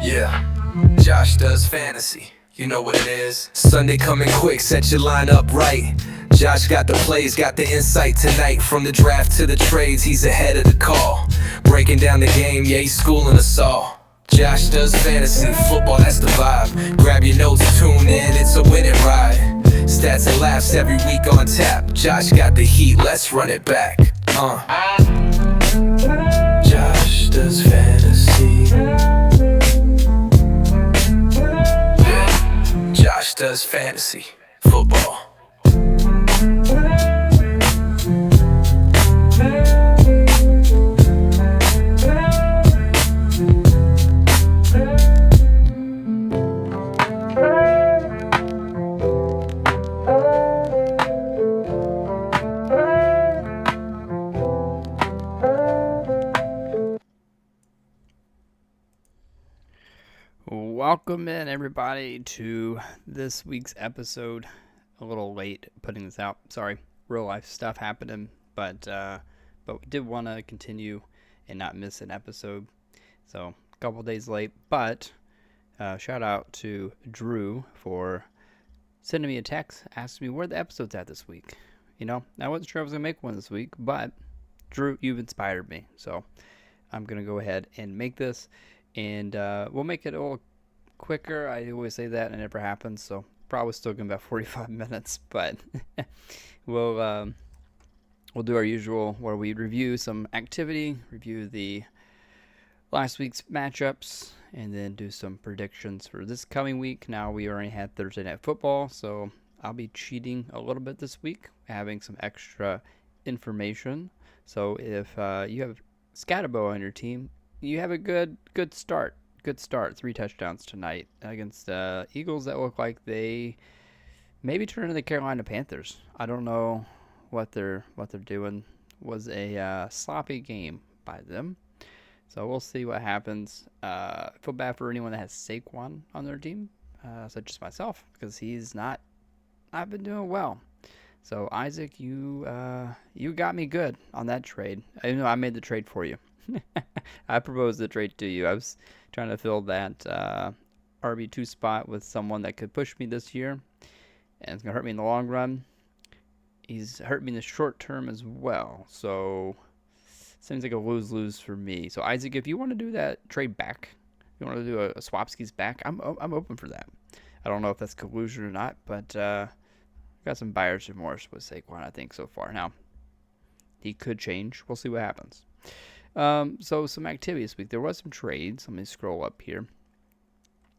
Yeah. Josh does fantasy. You know what it is. Sunday coming quick, set your line up right. Josh got the plays, got the insight tonight. From the draft to the trades, he's ahead of the call. Breaking down the game, yeah, he's schooling us all. Josh does fantasy, football, that's the vibe. Grab your notes, tune in, it's a winning ride. Stats and laughs every week on tap. Josh got the heat, let's run it back. Josh does fantasy. Yeah. Josh does fantasy football. Welcome in, everybody, to this week's episode. A little late putting this out. Sorry, real life stuff happening, but we did want to continue and not miss an episode. So a couple days late, but shout out to Drew for sending me a text, asking me where the episode's at this week. You know, I wasn't sure I was gonna make one this week, but Drew, you've inspired me, so I'm gonna go ahead and make this, and we'll make it a little quicker. I always say that and it never happens, so probably still going about 45 minutes, but we'll do our usual where we review some activity, review the last week's matchups, and then do some predictions for this coming week. Now we already had Thursday Night Football, so I'll be cheating a little bit this week, having some extra information. So if you have Scatterbo on your team, you have a good start. Good start. 3 touchdowns tonight against Eagles that look like they maybe turn into the Carolina Panthers. I don't know what they're doing. Was a sloppy game by them, so we'll see what happens. I feel bad for anyone that has Saquon on their team, such as myself, because he's not been doing well. So Isaac, you got me good on that trade. I know I made the trade for you. I proposed the trade to you. I was trying to fill that RB2 spot with someone that could push me this year, and it's going to hurt me in the long run. He's hurt me in the short term as well, so seems like a lose-lose for me. So Isaac, if you want to do that trade back, if you want to do a Swapskis back, I'm open for that. I don't know if that's collusion or not, but got some buyer's remorse with Saquon, I think, so far. Now, he could change. We'll see what happens. So some activity this week. There was some trades. Let me scroll up here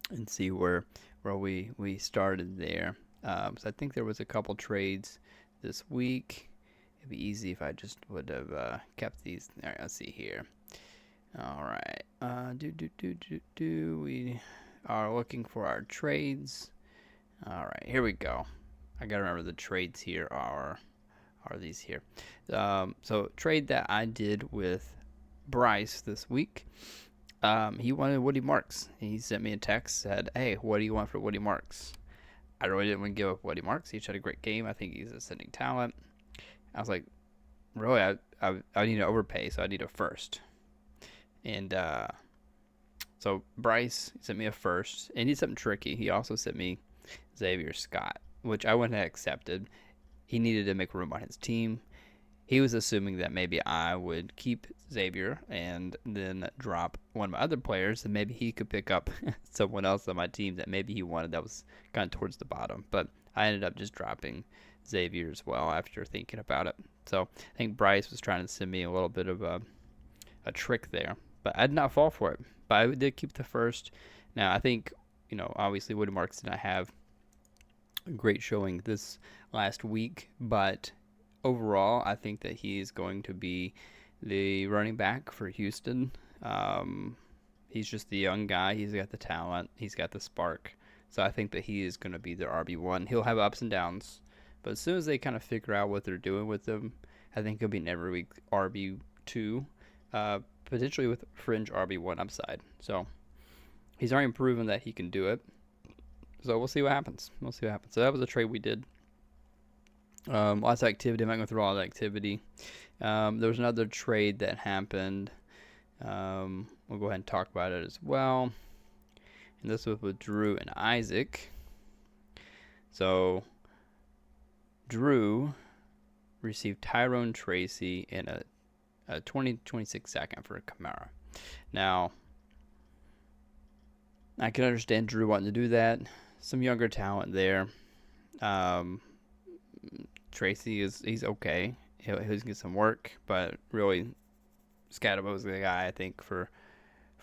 and see where we started there. So I think there was a couple trades this week. It'd be easy if I just would have kept these. All right, let's see here. All right. We are looking for our trades. All right, here we go. I gotta remember the trades here are these here. So trade that I did with Bryce this week. He wanted Woody Marks. He sent me a text, said, "Hey, what do you want for Woody Marks?" I really didn't want to give up Woody Marks. He had a great game. I think he's ascending talent. I was like, really, I need to overpay, so I need a first. And so Bryce sent me a first, and he did something tricky. He also sent me Xavier Scott, which I wouldn't have accepted. He needed to make room on his team. He was assuming that maybe I would keep Xavier and then drop one of my other players, and maybe he could pick up someone else on my team that maybe he wanted that was kind of towards the bottom. But I ended up just dropping Xavier as well after thinking about it. So I think Bryce was trying to send me a little bit of a trick there. But I did not fall for it. But I did keep the first. Now, I think, obviously Woody Marks did not have a great showing this last week, but overall, I think that he is going to be the running back for Houston. He's just the young guy. He's got the talent. He's got the spark. So I think that he is going to be their RB1. He'll have ups and downs, but as soon as they kind of figure out what they're doing with him, I think he'll be an every week RB2, potentially with fringe RB1 upside. So he's already proven that he can do it. So we'll see what happens. So that was a trade we did. Lots of activity. I'm not going through all the activity. There was another trade that happened We'll go ahead and talk about it as well. And this was with Drew and Isaac. So Drew received Tyrone Tracy in a 20-26 second for a Kamara. Now, I can understand Drew wanting to do that. Some younger talent there. Tracy he's okay. He'll get some work, but really, Scatterbo's the guy I think for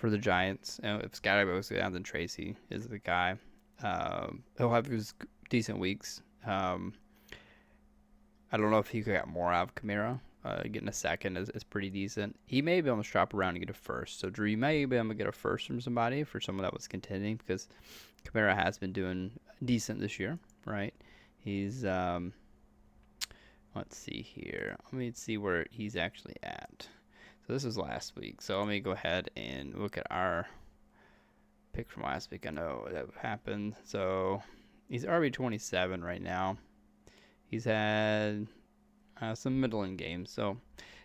the Giants. If Scatterbo's down, then Tracy is the guy. He'll have his decent weeks. I don't know if he could get more out of Kamara. Getting a second is pretty decent. He may be able to shop around and get a first. So, Drew, you may be able to get a first from somebody, for someone that was contending, because Kamara has been doing decent this year, right? He's, let's see here. Let me see where he's actually at. So, this was last week. So, let me go ahead and look at our pick from last week. I know that happened. So, he's RB27 right now. He's had some middling games, so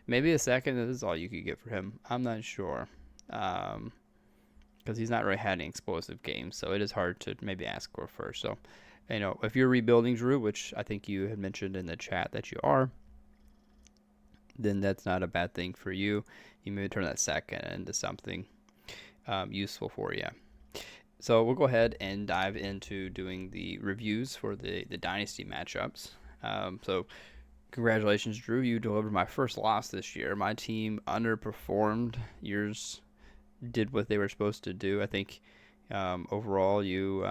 maybe a second is all you could get for him. I'm not sure, because he's not really had any explosive games, so it is hard to maybe ask for first. So, if you're rebuilding, Drew, which I think you had mentioned in the chat that you are, then that's not a bad thing for you. You may turn that second into something useful for you. So we'll go ahead and dive into doing the reviews for the Dynasty matchups. So congratulations, Drew. You delivered my first loss this year. My team underperformed. Yours did what they were supposed to do. I think overall you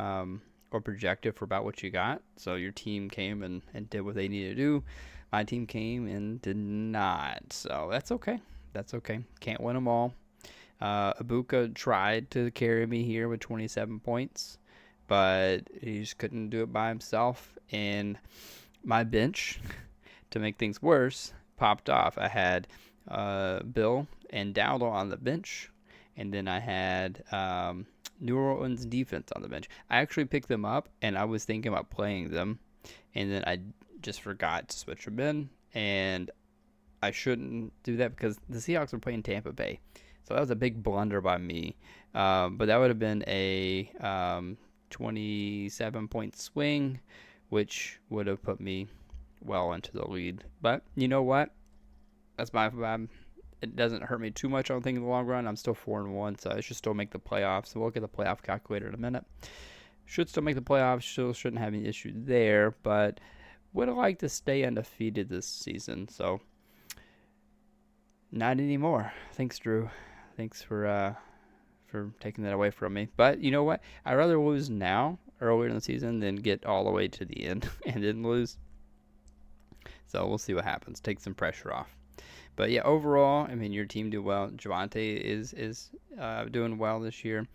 were projected for about what you got. So your team came and did what they needed to do. My team came and did not. So that's okay. That's okay. Can't win them all. Ibuka tried to carry me here with 27 points, but he just couldn't do it by himself. And my bench, to make things worse, popped off. I had Bill and Dowdle on the bench, and then I had New Orleans defense on the bench. I actually picked them up, and I was thinking about playing them, and then I just forgot to switch them in, and I shouldn't do that because the Seahawks were playing Tampa Bay. So that was a big blunder by me. But that would have been a 27-point swing, which would have put me well into the lead. But you know what? That's my bad. It doesn't hurt me too much, I don't think, in the long run. I'm still 4-1, so I should still make the playoffs. So we'll get the playoff calculator in a minute. Should still make the playoffs. Still shouldn't have any issue there, but would have liked to stay undefeated this season. So not anymore. Thanks, Drew. Thanks for taking that away from me. But you know what? I'd rather lose now, earlier in the season, than get all the way to the end and then lose. So we'll see what happens. Take some pressure off. But yeah, overall, I mean, your team did well. Javonte is doing well this year.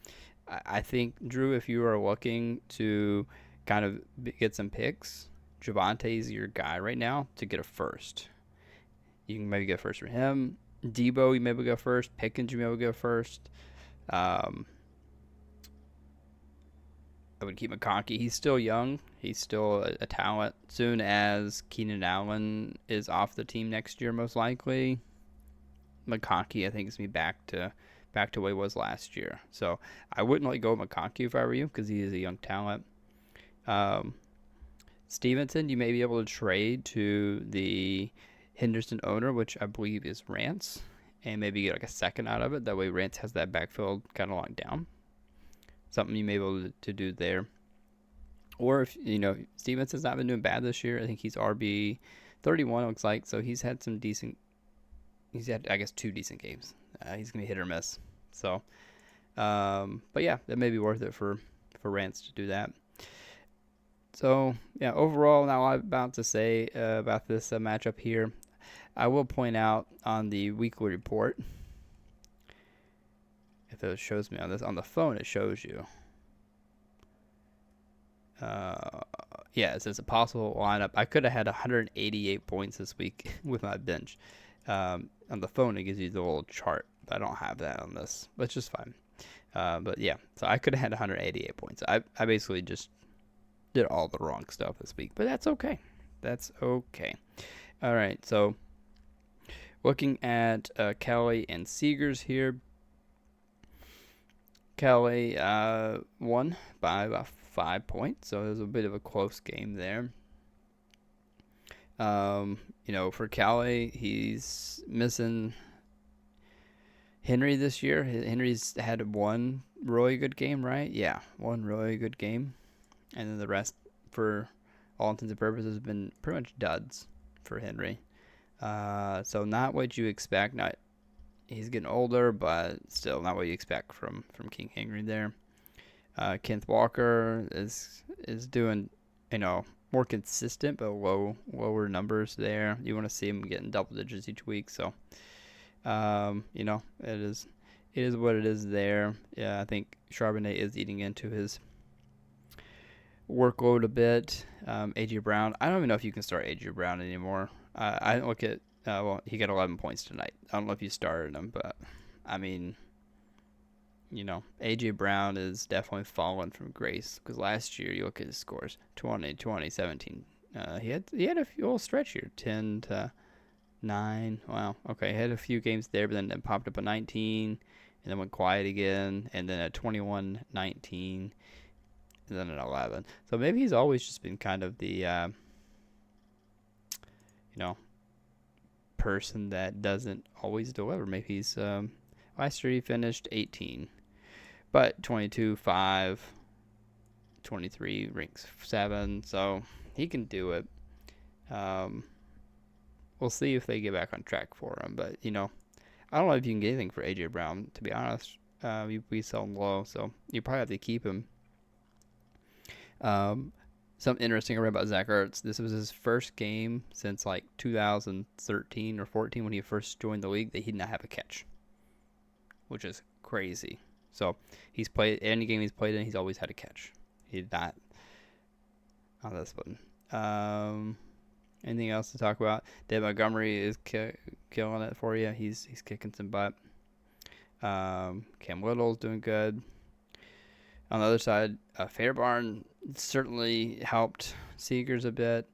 I think, Drew, if you are looking to kind of get some picks, Javonte's your guy right now to get a first. You can maybe get a first for him. Debo, you maybe go first. Pickens, you maybe go first. I would keep McConkey. He's still young. He's still a talent. Soon as Keenan Allen is off the team next year, most likely, McConkey, I think, is going to be back to what he was last year. So I wouldn't let go of McConkey if I were you, because he is a young talent. Stevenson, you may be able to trade to the Henderson owner, which I believe is Rance, and maybe get like a second out of it. That way Rance has that backfield kind of locked down. Something you may be able to do there. Or if, Stevenson's not been doing bad this year. I think he's RB 31, it looks like. So he's had I guess, 2 decent games. He's going to be hit or miss. So, but yeah, that may be worth it for Rance to do that. So, yeah, overall, now I'm about to say about this matchup here. I will point out on the weekly report, if it shows me on the phone, it shows you. It says a possible lineup. I could have had 188 points this week with my bench. On the phone, it gives you the little chart, but I don't have that on this, which is fine. But yeah, so I could have had 188 points. I basically just did all the wrong stuff this week, but that's okay. That's okay. All right, so looking at Kelly and Seegers here, Kelly won by about 5 points, so it was a bit of a close game there. For Kelly, he's missing Henry this year. Henry's had one really good game, right? Yeah, one really good game. And then the rest, for all intents and purposes, has been pretty much duds for Henry. So not what you expect. Not He's getting older, but still not what you expect from King Henry there. Kenneth Walker is doing, more consistent, but lower numbers there. You want to see him getting double digits each week. So, it is what it is there. Yeah, I think Charbonnet is eating into his workload a bit. AJ Brown, I don't even know if you can start AJ Brown anymore. I didn't look at. He got 11 points tonight. I don't know if you started him, but I mean, AJ Brown is definitely fallen from grace, because last year you look at his scores: 20, 20, 17. He had a few little stretch here, 10 to 9. Wow. Okay, he had a few games there, but then it popped up a 19, and then went quiet again, and then a 21, 19, and then an 11. So maybe he's always just been kind of the, person that doesn't always deliver. Maybe he's, last year he finished 18, but 22, 5, 23, ranks 7, so he can do it. We'll see if they get back on track for him, but, I don't know if you can get anything for AJ Brown, to be honest. We sell him low, so you probably have to keep him. Something interesting I read about Zach Ertz. This was his first game since like 2013 or 14 when he first joined the league that he did not have a catch, which is crazy. So he's played any game he's played in, he's always had a catch. He did not on this one. Anything else to talk about? Dave Montgomery is killing it for you. He's kicking some butt. Cam Little's doing good. On the other side, Fairbarn certainly helped Seegers a bit.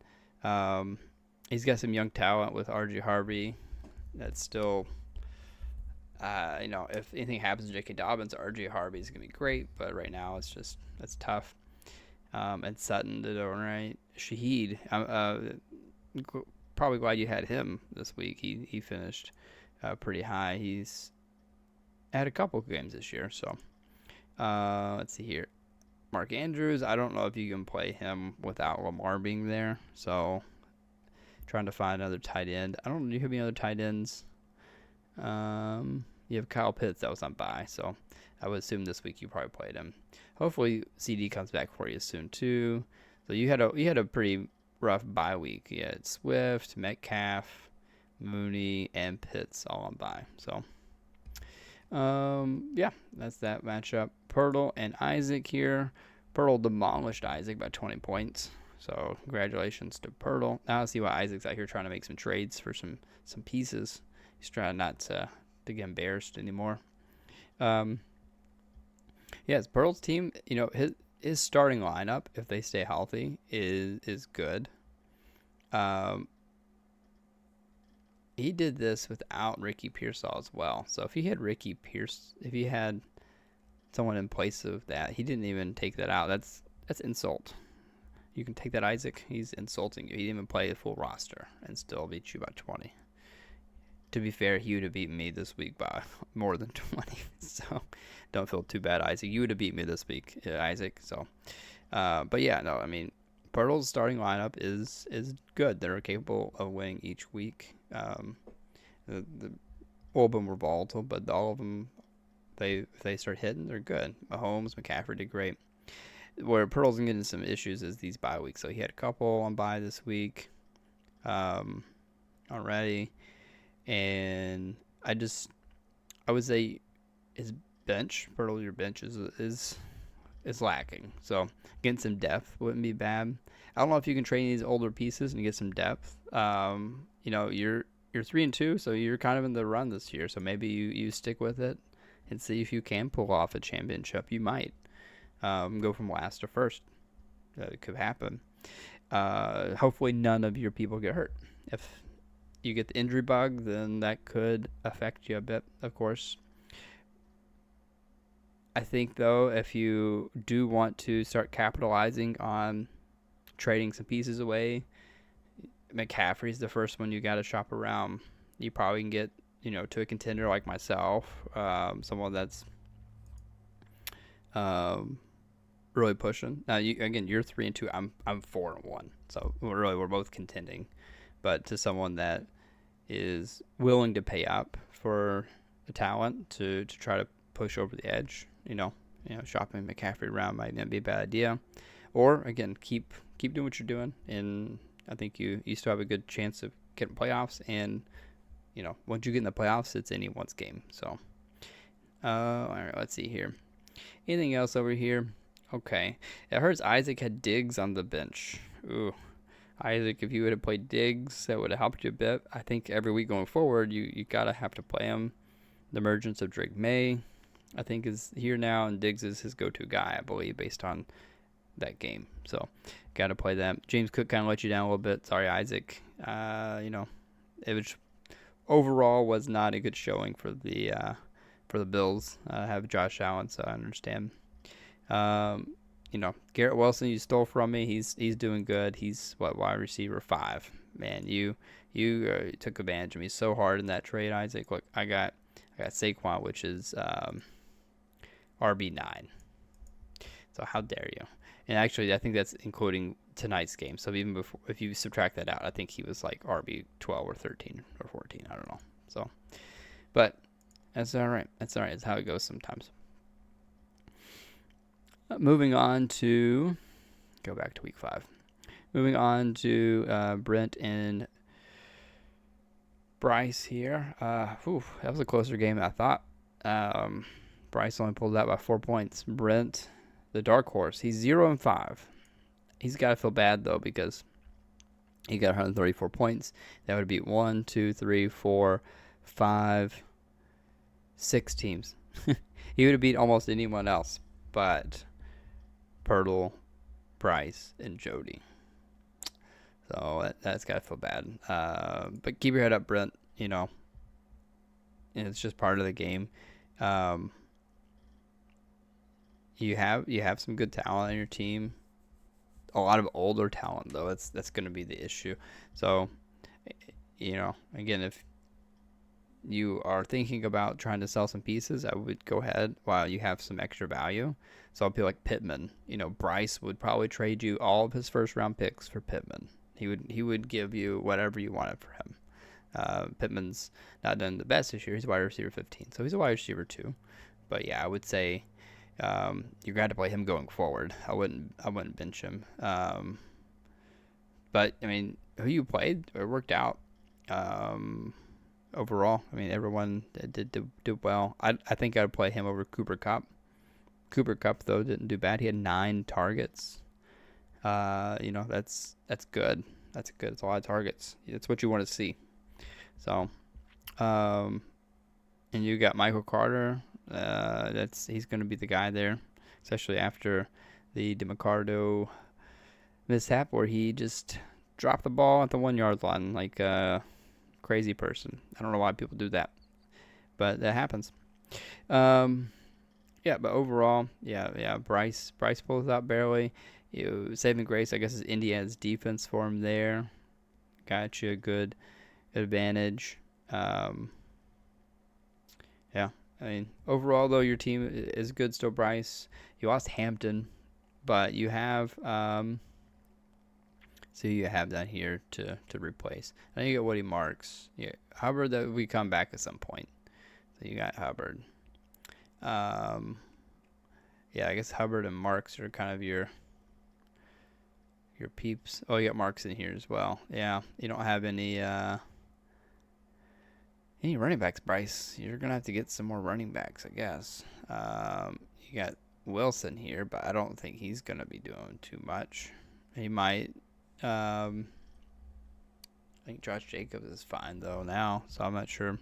He's got some young talent with R.G. Harvey. That's still, if anything happens to J.K. Dobbins, R.G. Harvey is going to be great. But right now, that's tough. And Sutton did all right. Shaheed, I'm probably glad you had him this week. He finished pretty high. He's had a couple of games this year, so. Let's see here. Mark Andrews, I don't know if you can play him without Lamar being there. So, trying to find another tight end. I don't know. Do you have any other tight ends? You have Kyle Pitts that was on bye. So, I would assume this week you probably played him. Hopefully, CD comes back for you soon, too. So, you had a pretty rough bye week. You had Swift, Metcalf, Mooney, and Pitts all on bye. So, that's that matchup. Pirtle and Isaac here. Pirtle demolished Isaac by 20 points. So congratulations to Pirtle. Now I see why Isaac's out here trying to make some trades for some pieces. He's trying not to get embarrassed anymore. Yes, Pirtle's team, his starting lineup, if they stay healthy, is good. He did this without Ricky Pearsall as well. So if he had someone in place of that, he didn't even take that out. That's insult. You can take that, Isaac. He's insulting you. He didn't even play the full roster and still beat you by 20. To be fair, he would have beaten me this week by more than 20. So don't feel too bad, Isaac. You would have beat me this week, Isaac. So, but yeah, no, I mean, Pirtle's starting lineup is good. They're capable of winning each week. All of them were volatile, but all of them, if they start hitting, they're good. Mahomes, McCaffrey did great. Where Pirtle's getting some issues is these bye weeks. So he had a couple on bye this week already. And I would say his bench, Pirtle, your bench is lacking. So getting some depth wouldn't be bad. I don't know if you can train these older pieces and get some depth. You're 3-2, so you're kind of in the run this year. So maybe you stick with it and see if you can pull off a championship. You might go from last to first. That could happen. Hopefully none of your people get hurt. If you get the injury bug, then that could affect you a bit, of course. I think, though, if you do want to start capitalizing on trading some pieces away, McCaffrey's the first one you got to shop around. You probably can get, to a contender like myself, someone that's um, really pushing. Now, you're 3-2. I'm 4-1. So we're both contending. But to someone that is willing to pay up for the talent to try to push over the edge, shopping McCaffrey around might not be a bad idea. Or again, keep doing what you're doing, and I think you still have a good chance of getting playoffs. And once you get in the playoffs, it's anyone's game. So, all right, let's see here. Anything else over here? Okay, it hurts. Isaac had Diggs on the bench. Ooh, Isaac, if you would have played Diggs, that would have helped you a bit. I think every week going forward, you gotta have to play him. The emergence of Drake May, I think, is here now, and Diggs is his go-to guy, I believe, based on that game. So, got to play that. James Cook kind of let you down a little bit. Sorry, Isaac. It was overall was not a good showing for the Bills. Have Josh Allen, so I understand. Garrett Wilson, you stole from me. He's doing good. He's wide receiver 5. Man, you took advantage of me so hard in that trade, Isaac. Look, I got Saquon, which is RB9. So how dare you? And actually, I think that's including tonight's game. So even before, if you subtract that out, I think he was like RB 12 or 13 or 14. I don't know. So, but that's all right. That's all right. It's how it goes sometimes. Moving on to go back to week 5. Moving on to Brent and Bryce here. That was a closer game than I thought. Bryce only pulled out by 4 points. Brent, the dark horse, he's 0-5. He's got to feel bad though, because he got 134 points. That would beat 1, 2, 3, 4, 5, 6 teams. He would have beat almost anyone else, but Pirtle, Bryce, and Jody. So that's got to feel bad. But keep your head up, Brent. And it's just part of the game. You have some good talent on your team. A lot of older talent, though. That's going to be the issue. So, again, if you are thinking about trying to sell some pieces, I would go ahead while you have some extra value. So I'll be like Pittman. Bryce would probably trade you all of his first round picks for Pittman. He would give you whatever you wanted for him. Pittman's not done the best this year. He's a wide receiver 15, so he's a wide receiver 2. But yeah, I would say you're going to play him going forward. I wouldn't bench him. But I mean, who you played, it worked out. Overall, I mean, everyone did well. I think I'd play him over Cooper Kupp. Cooper Kupp, though, didn't do bad. He had 9 targets. That's good. That's good. It's a lot of targets. That's what you want to see. So, and you got Michael Carter. He's going to be the guy there, especially after the DeMarcado mishap where he just dropped the ball at the 1-yard line like a crazy person. I don't know why people do that, but that happens. Yeah, but overall, yeah. Bryce pulls out barely. Saving grace, I guess, is Indiana's defense for him there. Got you a good advantage. Yeah, I mean, overall, though, your team is good still, Bryce. You lost Hampton, but you have so you have that here to replace. And you get Woody Marks. Yeah, Hubbard, that we come back at some point. So you got Hubbard. Yeah, I guess Hubbard and Marks are kind of your peeps. Oh, you got Marks in here as well. Yeah, you don't have any running backs, Bryce. You're gonna have to get some more running backs, I guess. You got Wilson here, but I don't think he's gonna be doing too much. He might. I think Josh Jacobs is fine though now, so I'm not sure.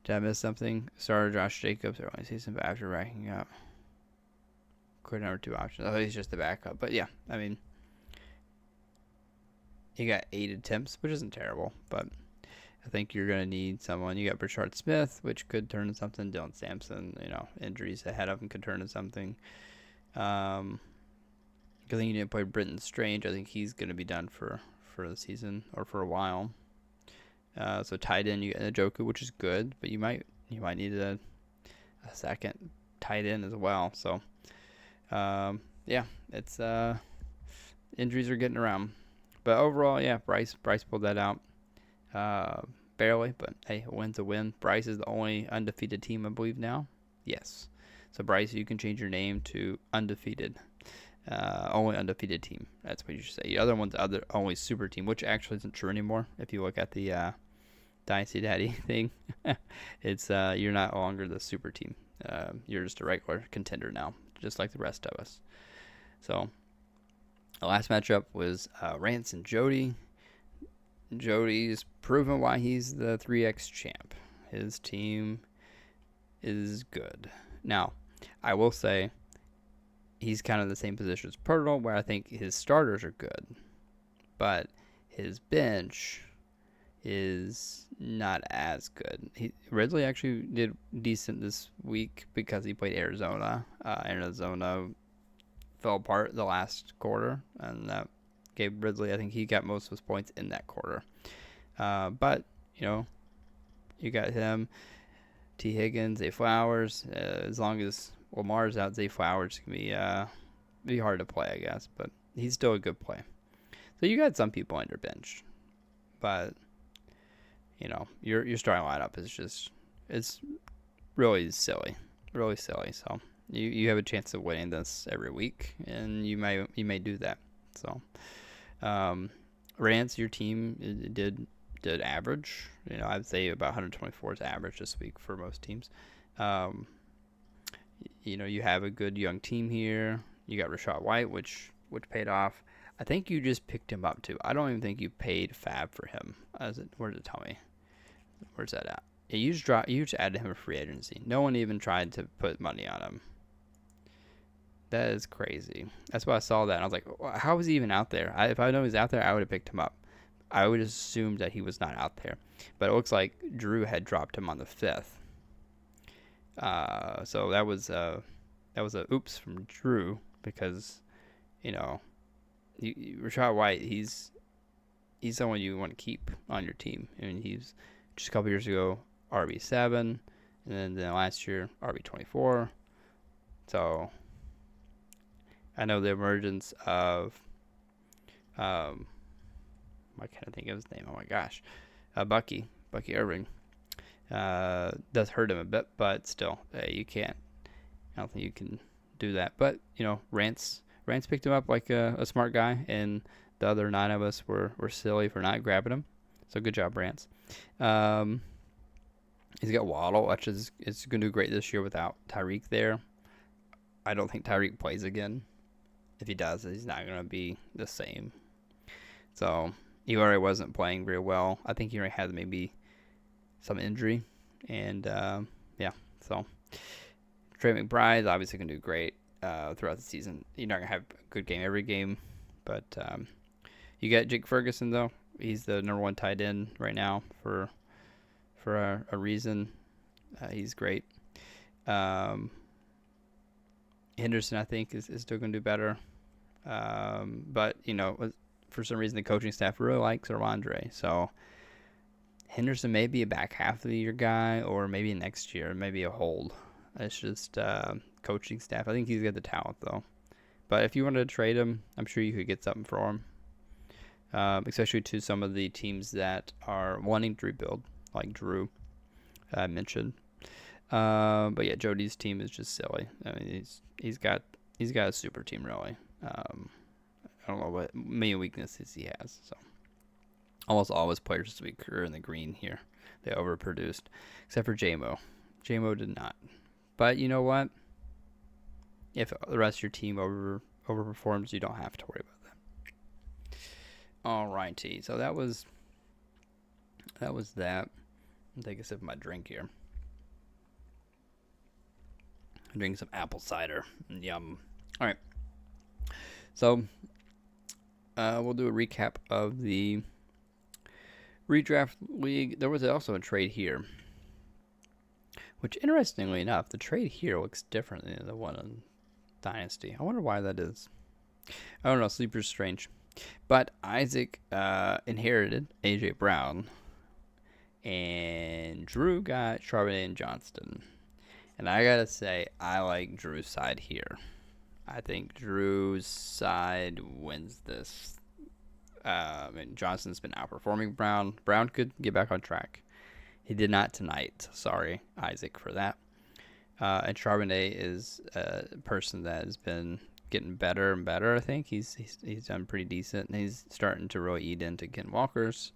Did I miss something? Starter Josh Jacobs early season, but after racking up, clear number 2 options. Oh, he's just the backup. But yeah, I mean, he got 8 attempts, which isn't terrible. But I think you're going to need someone. You got Richard Smith, which could turn into something. Dylan Sampson, injuries ahead of him could turn into something. I think you need to play Britton Strange. I think he's going to be done for the season or for a while. So tight end, you got Njoku, which is good, but you might need a second tight end as well. So, it's injuries are getting around. But overall, yeah, Bryce pulled that out. Barely, but hey, a win's a win. Bryce is the only undefeated team, I believe, now. Yes. So, Bryce, you can change your name to undefeated. Only undefeated team. That's what you should say. The other one's only super team, which actually isn't true anymore. If you look at the Dynasty Daddy thing, it's you're not longer the super team. You're just a regular contender now, just like the rest of us. So, the last matchup was Rance and Jody. Jody's proven why he's the 3X champ. His team is good. Now, I will say he's kind of the same position as Pirtle, where I think his starters are good, but his bench is not as good. Ridley actually did decent this week because he played Arizona. Arizona fell apart the last quarter, and that gave Ridley, I think he got most of his points in that quarter. But, you got him, T. Higgins, Zay Flowers. As long as Lamar's out, Zay Flowers can be hard to play, I guess. But he's still a good play. So you got some people on your bench. But, your starting lineup is it's really silly. Really silly. So you have a chance of winning this every week, and you may do that. So, Rance, your team did average. I'd say about 124 is average this week for most teams. You have a good young team here. You got Rashad White, which paid off. I think you just picked him up too. I don't even think you paid fab for him. Where did it tell me? Where's that at? Yeah, you just added him a free agency. No one even tried to put money on him. That is crazy. That's why I saw that. And I was like, how is he even out there? If I know he's out there, I would have picked him up. I would assume that he was not out there. But it looks like Drew had dropped him on the 5th. So that was a oops from Drew because, Rashad White, he's someone you want to keep on your team. I mean, he's just a couple years ago RB7, and then last year RB24. So I know the emergence of I can't think of his name. Oh my gosh, Bucky Irving does hurt him a bit, but still, you can't. I don't think you can do that. But Rance picked him up like a smart guy, and the other 9 of us were silly for not grabbing him. So good job, Rance. He's got Waddle, which is going to do great this year without Tyreek there. I don't think Tyreek plays again. If he does, he's not going to be the same. So he already wasn't playing very well. I think he already had maybe some injury. And, so Trey McBride's obviously going to do great throughout the season. You're not going to have a good game every game. But you got Jake Ferguson, though. He's the number 1 tight end right now for a reason. He's great. Henderson, I think, is still going to do better. But, for some reason, the coaching staff really likes Ramondre. So Henderson may be a back half of the year guy, or maybe next year, maybe a hold. It's just coaching staff. I think he's got the talent, though. But if you wanted to trade him, I'm sure you could get something for him. Especially to some of the teams that are wanting to rebuild, like Drew mentioned. But yeah, Jody's team is just silly. I mean, he's got a super team, really. I don't know what main weaknesses he has. So almost all his players this week are in the green here. They overproduced, except for J-Mo. J-Mo did not. But you know what? If the rest of your team overperforms, you don't have to worry about that. Alrighty, so that was that. I'll take a sip of my drink here. I'm drinking some apple cider. Yum. All right. So we'll do a recap of the Redraft league. There was also a trade here, which interestingly enough, the trade here looks different than the one in Dynasty. I wonder why that is. I don't know. Sleeper's strange. But Isaac inherited AJ Brown, and Drew got Charbonnet and Johnston. And I gotta say, I like Drew's side here. I think Drew's side wins this. Johnston's been outperforming Brown. Brown could get back on track. He did not tonight. Sorry, Isaac, for that. And Charbonnet is a person that has been getting better and better. I think he's done pretty decent, and he's starting to really eat into Ken Walker's.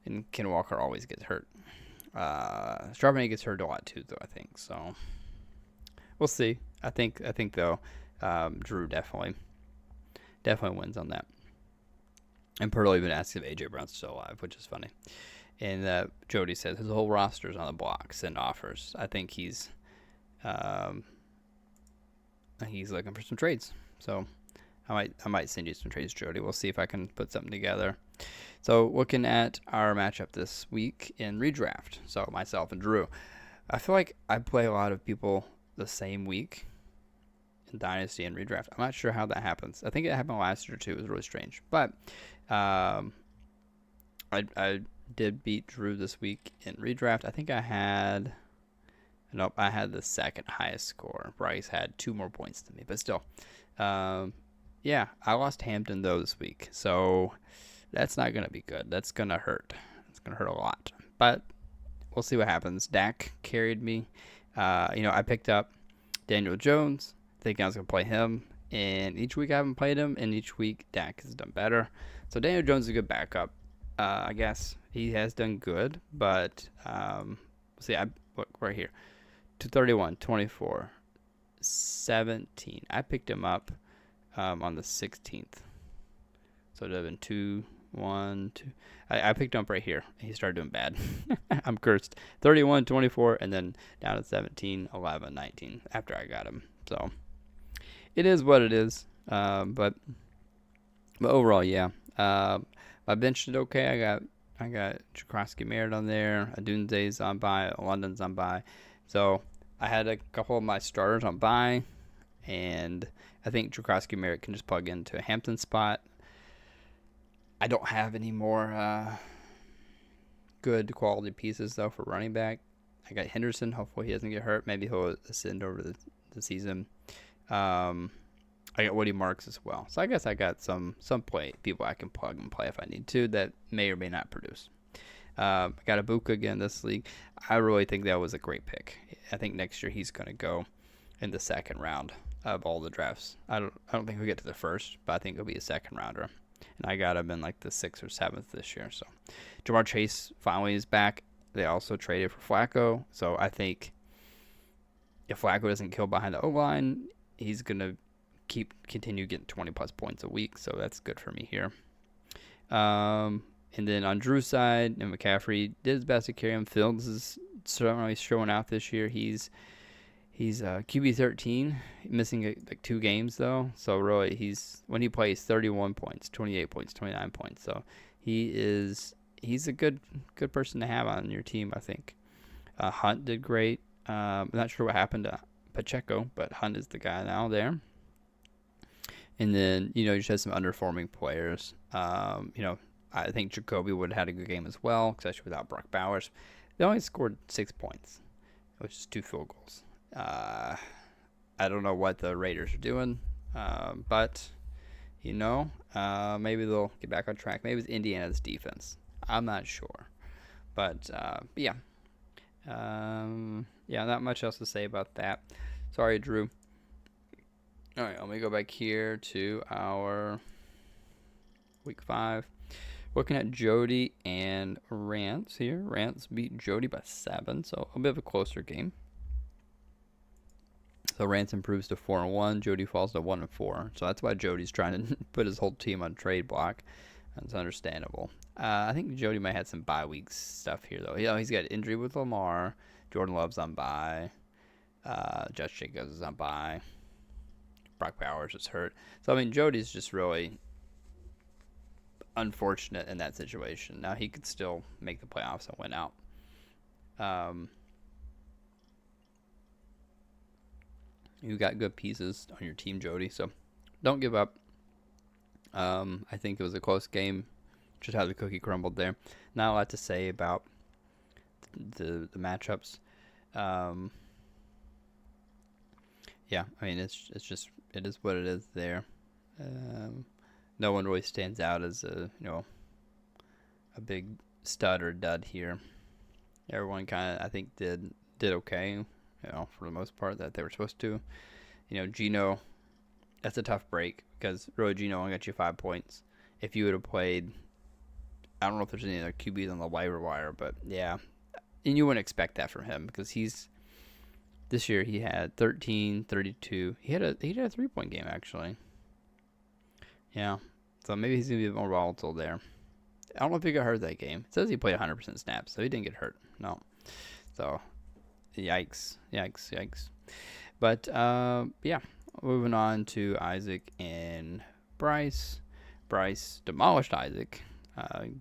And Ken Walker always gets hurt. Charbonnet gets hurt a lot too, though. I think so. We'll see. I think though, Drew definitely wins on that. And Purtle even asked if AJ Brown's still alive, which is funny. And Jody says his whole roster's on the block, send offers. I think he's looking for some trades. So I might send you some trades, Jody. We'll see if I can put something together. So looking at our matchup this week in redraft. So myself and Drew. I feel like I play a lot of people the same week in Dynasty and redraft. I'm not sure how that happens. I think it happened last year too. It was really strange. But I did beat Drew this week in redraft. I think I had the second highest score. Bryce had 2 more points than me, but still. Yeah, I lost Hampton though this week. So that's not going to be good. That's going to hurt. It's going to hurt a lot. But we'll see what happens. Dak carried me. I picked up Daniel Jones, thinking I was going to play him. And each week I haven't played him, and each week Dak has done better. So Daniel Jones is a good backup. I guess he has done good, but see, I look right here. 231, 24, 17. I picked him up on the 16th. So it would have been 2, 1, 2. I picked him up right here. He started doing bad. I'm cursed. 31, 24, and then down to 17, 11, 19 after I got him. So it is what it is. But overall, yeah. My bench did okay. I got Jakrowski Merritt on there. Adunze's on bye. London's on bye. So I had a couple of my starters on bye, and I think Jakrowski Merritt can just plug into a Hampton spot. I don't have any more good quality pieces, though, for running back. I got Henderson. Hopefully he doesn't get hurt. Maybe he'll ascend over the season. I got Woody Marks as well. So I guess I got some people I can plug and play if I need to that may or may not produce. I got Ibuka again this league. I really think that was a great pick. I think next year he's going to go in the second round of all the drafts. I don't think he'll get to the first, but I think he'll be a second rounder. And I got him in like the 6th or 7th this year. So Jamar Chase finally is back. They also traded for Flacco. So I think if Flacco doesn't kill behind the O-line, he's going to continue getting 20-plus points a week. So that's good for me here. And then on Drew's side, and McCaffrey did his best to carry him. Fields is certainly showing out this year. He's QB 13, missing like 2 games though. So really, when he plays 31 points, 28 points, 29 points. So he's a good person to have on your team, I think. Hunt did great. I'm not sure what happened to Pacheco, but Hunt is the guy now there. And then you just had some underperforming players. I think Jacoby would have had a good game as well, especially without Brock Bowers. They only scored 6 points, which is 2 field goals. I don't know what the Raiders are doing, but maybe they'll get back on track. Maybe it's Indiana's defense. I'm not sure, but yeah, not much else to say about that. Sorry, Drew. All right, let me go back here to our week 5. Looking at Jody and Rance here. Rance beat Jody by 7, so a bit of a closer game. So Rance improves to 4-1. Jody falls to 1-4. So that's why Jody's trying to put his whole team on trade block. That's understandable. I think Jody might have some bye week stuff here, though. He's got injury with Lamar. Jordan Love's on bye. Josh Jacobs is on bye. Brock Bowers is hurt. So, Jody's just really unfortunate in that situation. Now he could still make the playoffs and win out. You got good pieces on your team, Jody, so don't give up. I think it was a close game, just how the cookie crumbled there. Not a lot to say about the matchups. Yeah, I mean it's just it is what it is there. No one really stands out as a big stud or dud here. Everyone kind of I think did okay, for the most part that they were supposed to. Gino, that's a tough break because really Gino only got you 5 points. If you would have played, I don't know if there's any other QBs on the waiver wire, but yeah, and you wouldn't expect that from him because this year he had 13, 32. He had a 3-point game actually. Yeah, so maybe he's gonna be a bit more volatile there. I don't know if he got hurt that game. It says he played 100% snaps, so he didn't get hurt. No, so yikes. But yeah, moving on to Isaac and Bryce. Bryce demolished Isaac.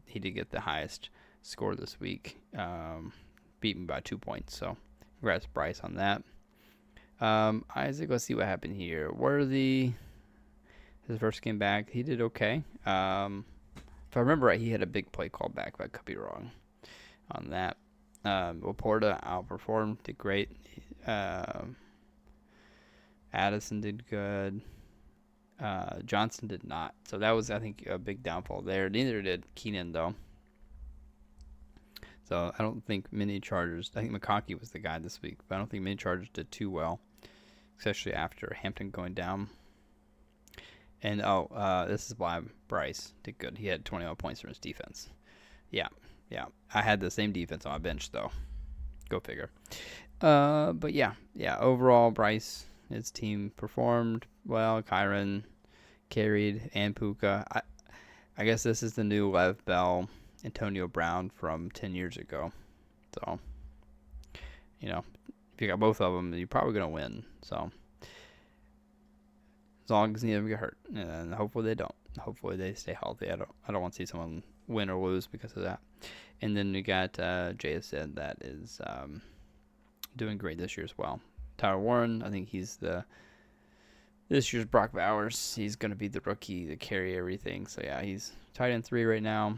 He did get the highest score this week, beat me by 2 points. So congrats, Bryce, on that. Isaac, let's see what happened here. Worthy, his first game back, he did okay. If I remember right, he had a big play called back, but I could be wrong on that. Laporta outperformed, did great. Addison did good. Johnson did not. So that was, I think, a big downfall there. Neither did Keenan, though. So I don't think many Chargers. I think McConkey was the guy this week, but I don't think many Chargers did too well, especially after Hampton going down. And this is why Bryce did good. He had 21 points from his defense. Yeah. I had the same defense on my bench though. Go figure. But yeah. Overall, Bryce, his team performed well. Kyron carried, and Puka. I guess this is the new Lev Bell, Antonio Brown from 10 years ago. So, if you got both of them, you're probably gonna win. So, as long as neither of them get hurt, and hopefully they don't. Hopefully they stay healthy. I don't want to see someone win or lose because of that. And then we got JSN that is doing great this year as well. Tyler Warren, I think he's this year's Brock Bowers. He's going to be the rookie to carry everything. So yeah, he's tight end 3 right now.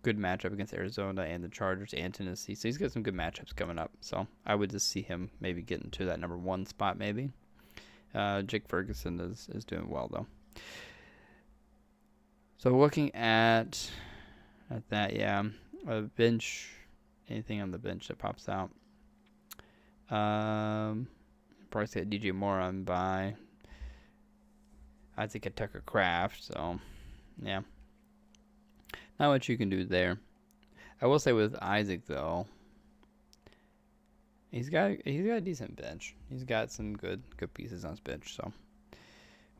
Good matchup against Arizona and the Chargers and Tennessee. So he's got some good matchups coming up. So I would just see him maybe getting to that number 1 spot maybe. Jake Ferguson is doing well though. So looking at that, yeah, a bench, anything on the bench that pops out. Probably say DJ Moore on by. I think a Tucker Craft. So, yeah, not much you can do there. I will say with Isaac though, he's got a decent bench. He's got some good pieces on his bench. So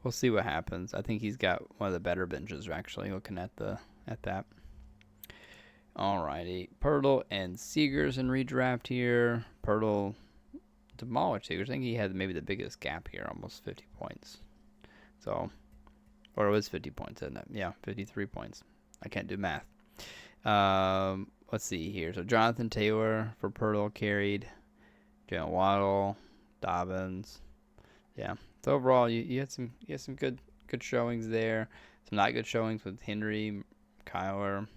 we'll see what happens. I think he's got one of the better benches actually. Looking at that. Alrighty, Pirtle and Seegers in redraft here. Pirtle demolished Seegers. I think he had maybe the biggest gap here, almost 50 points. So, or it was 50 points, isn't it? Yeah, 53 points. I can't do math. Let's see here. So Jonathan Taylor for Pirtle carried. Jalen Waddle, Dobbins. Yeah. So overall, you had some good showings there. Some not good showings with Henry, Kyler.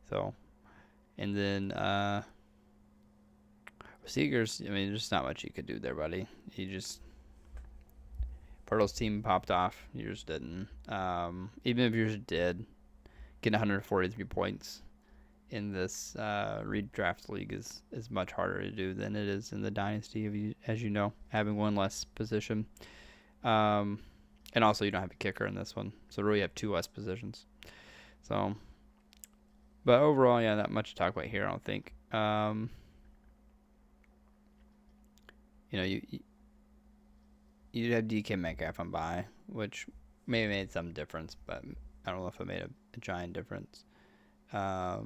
So, and then Seegers, I mean, there's not much you could do there, buddy. Pirtle's team popped off. Yours didn't. Even if yours did, getting 143 points in this redraft league is much harder to do than it is in the dynasty, as you know, having one less position. And also, you don't have a kicker in this one, so really you have 2 less positions. So, but overall, yeah, not much to talk about here, I don't think. You have DK Metcalf on bye, which may have made some difference, but I don't know if it made a giant difference. Yeah.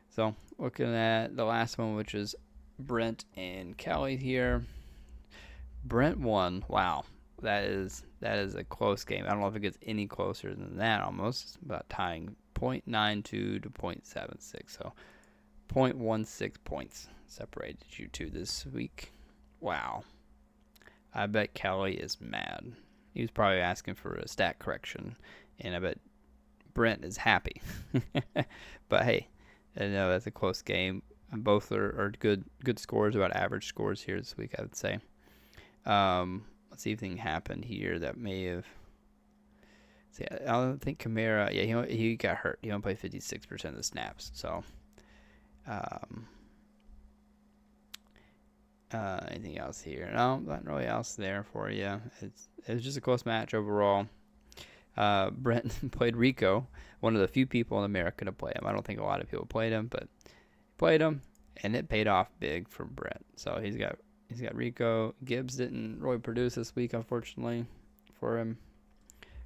So looking at the last one, which is Brent and Kelly here. Brent won. Wow. that is a close game. I don't know if it gets any closer than that. Almost it's about tying 0.92 to 0.76. So 0.16 points separated you two this week. Wow. I bet Kelly is mad. He was probably asking for a stat correction, and I bet Brent is happy. But hey, I know that's a close game. Both are good scores, about average scores here this week, I would say. Let's see if anything happened here that may have. See, I don't think Kamara. Yeah, he got hurt. He only played 56% of the snaps. So, anything else here? No, not really else there for you. It was just a close match overall. Brent played Rico, one of the few people in America to play him. I don't think a lot of people played him, but played him, and it paid off big for Brent. So he's got Rico. Gibbs didn't really produce this week, unfortunately, for him.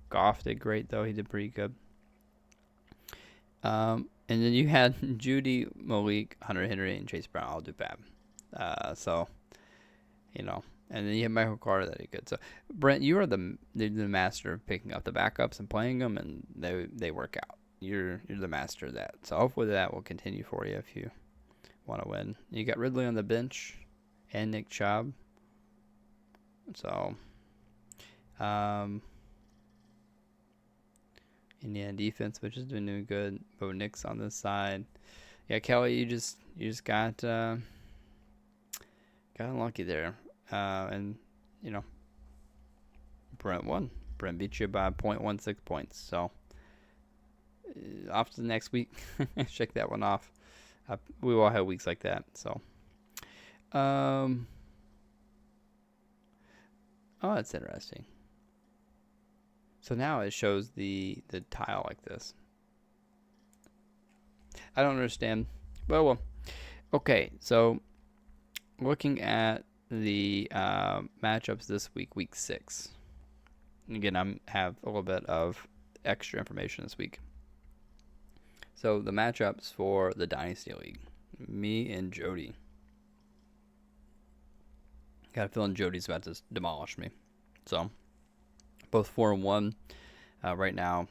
Goff did great, though. He did pretty good. And then you had Judy, Malik, Hunter Henry, and Chase Brown all do bad. So, and then you have Michael Carter that did good. So, Brent, you are the master of picking up the backups and playing them, and they work out. You're the master of that. So hopefully that will continue for you if you want to win. You got Ridley on the bench and Nick Chubb. So, Indiana defense, which is doing good. Bo Nix on this side. Yeah, Kelly, you just got unlucky there. And Brent won. Brent beat you by 0.16 points. So off to the next week. Check that one off. We all have weeks like that. So, oh, that's interesting. So now it shows the tile like this. I don't understand. Well, okay. So looking at the matchups this week, week 6. Again, I have a little bit of extra information this week. So the matchups for the Dynasty League, me and Jody. Got a feeling Jody's about to demolish me. So both 4-1 right now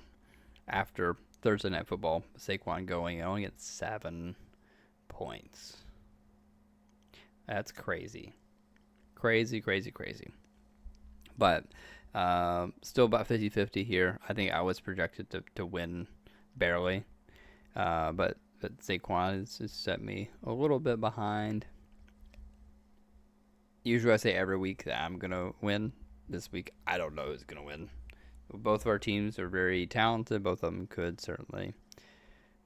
after Thursday Night Football. Saquon going and only gets 7 points. That's crazy. Crazy. But still about 50-50 here. I think I was projected to win barely. But Saquon has set me a little bit behind. Usually I say every week that I'm going to win. This week, I don't know who's going to win. Both of our teams are very talented. Both of them could certainly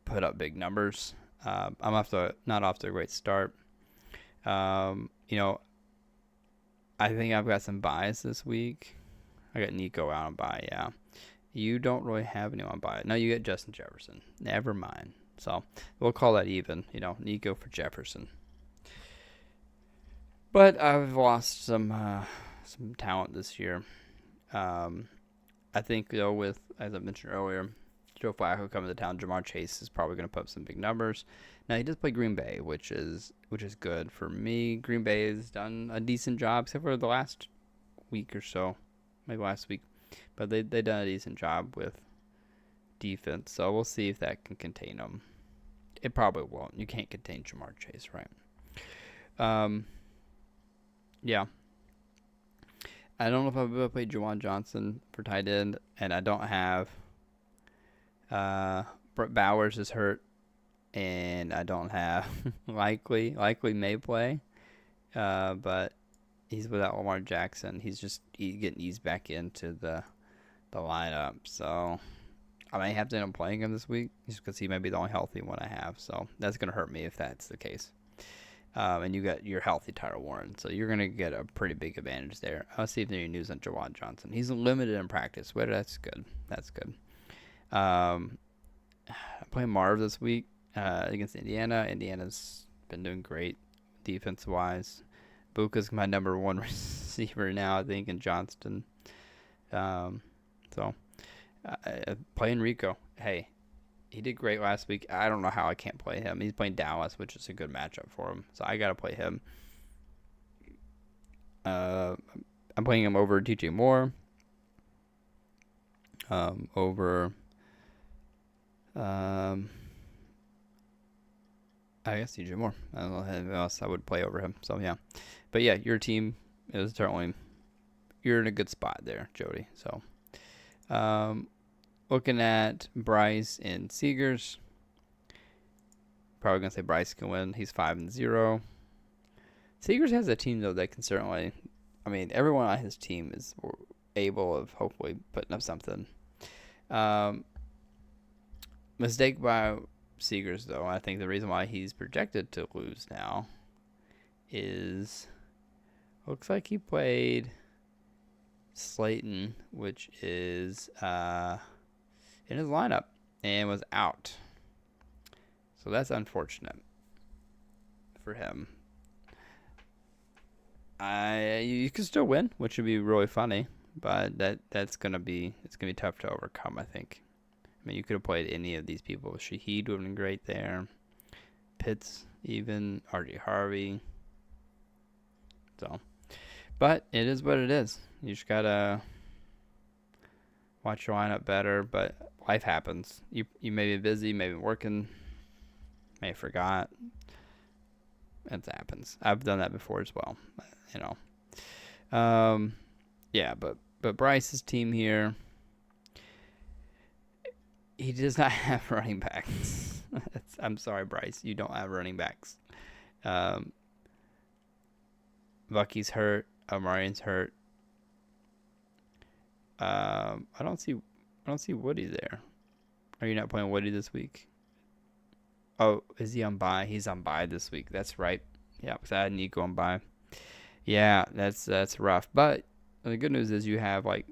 put up big numbers. I'm not off to a great start. I think I've got some buys this week. I got Nico out on buy, yeah. You don't really have anyone on buy. No, you get Justin Jefferson. Never mind. So we'll call that even. Nico for Jefferson. But I've lost some talent this year. I think, though, with, as I mentioned earlier, Joe Flacco coming to town, Jamar Chase is probably going to put up some big numbers. Now, he does play Green Bay, which is good for me. Green Bay has done a decent job, except for the last week or so, maybe last week. But they've done a decent job with defense, so we'll see if that can contain them. It probably won't. You can't contain Jamar Chase, right? Yeah. I don't know if I'll be able to play Juwan Johnson for tight end, and I don't have Brett Bowers is hurt, and I don't have likely may play, but he's without Lamar Jackson. He's getting eased back into the lineup, so I may have to end up playing him this week just because he may be the only healthy one I have. So that's going to hurt me if that's the case. And you got your healthy Tyler Warren, so you're going to get a pretty big advantage there. I'll see if there's any news on Juwan Johnson. He's limited in practice, but that's good. I'm playing Marv this week against Indiana. Indiana's been doing great defense-wise. Buka's my number one receiver now, I think, in Johnston. So playing Rico. Hey, he did great last week. I don't know how I can't play him. He's playing Dallas, which is a good matchup for him. So I got to play him. I'm playing him over DJ Moore. Over I guess DJ Moore. I don't know who else I would play over him. So yeah, but yeah, your team is certainly, you're in a good spot there, Jody. So looking at Bryce and Seegers, probably gonna say Bryce can win. He's 5-0. Seegers has a team though that can certainly, I mean, everyone on his team is able of hopefully putting up something. Mistake by Seegers, though. I think the reason why he's projected to lose now is looks like he played Slayton, which is in his lineup, and was out. So that's unfortunate for him. You can still win, which would be really funny, but it's gonna be tough to overcome, I think. I mean, you could have played any of these people. Shaheed would have been great there. Pitts, even. R.J. Harvey. So, but it is what it is. You just got to watch your lineup better, but life happens. You may be busy, maybe working, may have forgot. It happens. I've done that before as well, you know. Yeah, but Bryce's team here, he does not have running backs. I'm sorry, Bryce. You don't have running backs. Bucky's hurt. Omarian's hurt. I don't see Woody there. Are you not playing Woody this week? Oh, is he on bye? He's on bye this week. That's right. Yeah, because I had Nico on bye. Yeah, that's rough. But the good news is you have like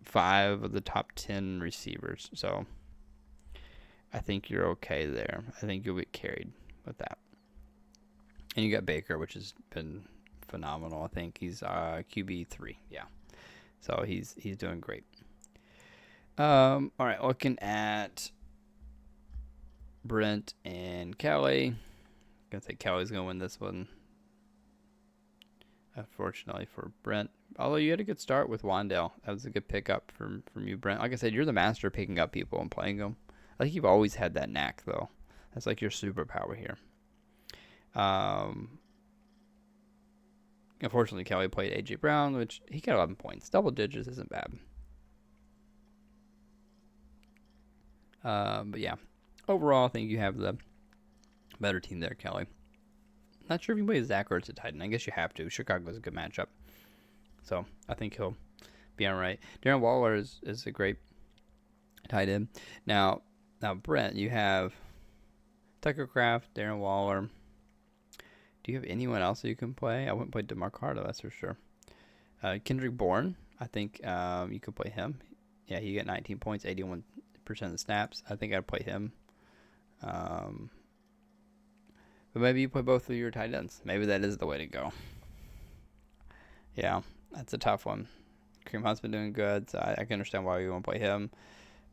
5 of the top 10 receivers. So I think you're okay there. I think you'll get carried with that. And you got Baker, which has been phenomenal. I think he's QB3. Yeah. So he's doing great. All right, looking at Brent and Kelly. Gonna say Kelly's gonna win this one. Unfortunately for Brent. Although you had a good start with Wandale. That was a good pickup from you, Brent. Like I said, you're the master of picking up people and playing them. I think you've always had that knack, though. That's like your superpower here. Unfortunately, Kelly played A.J. Brown, which he got 11 points. Double digits isn't bad. But yeah, overall, I think you have the better team there, Kelly. Not sure if you play Zach Ertz at tight end. I guess you have to. Chicago's a good matchup. So I think he'll be all right. Darren Waller is a great tight end. Now, Brent, you have Tucker Kraft, Darren Waller. Do you have anyone else that you can play? I wouldn't play DeMarc Carter, that's for sure. Kendrick Bourne, I think you could play him. Yeah, he got 19 points, 81% of the snaps. I think I'd play him. But maybe you play both of your tight ends. Maybe that is the way to go. Yeah, that's a tough one. Kareem Hunt's been doing good, so I can understand why you want to play him.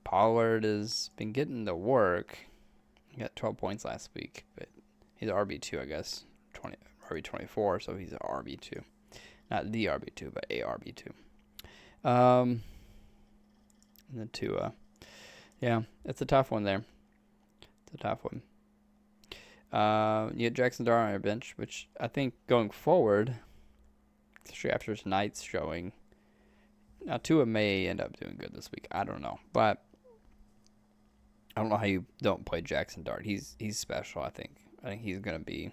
Pollard has been getting the work. He got 12 points last week, but he's RB2, I guess. RB24, so he's an RB2. Not the RB2, but a RB2. And then Tua. Yeah, it's a tough one there. It's a tough one. You get Jackson Dart on your bench, which I think going forward, especially after tonight's showing, now Tua may end up doing good this week. I don't know, but I don't know how you don't play Jackson Dart. He's special. I think he's gonna be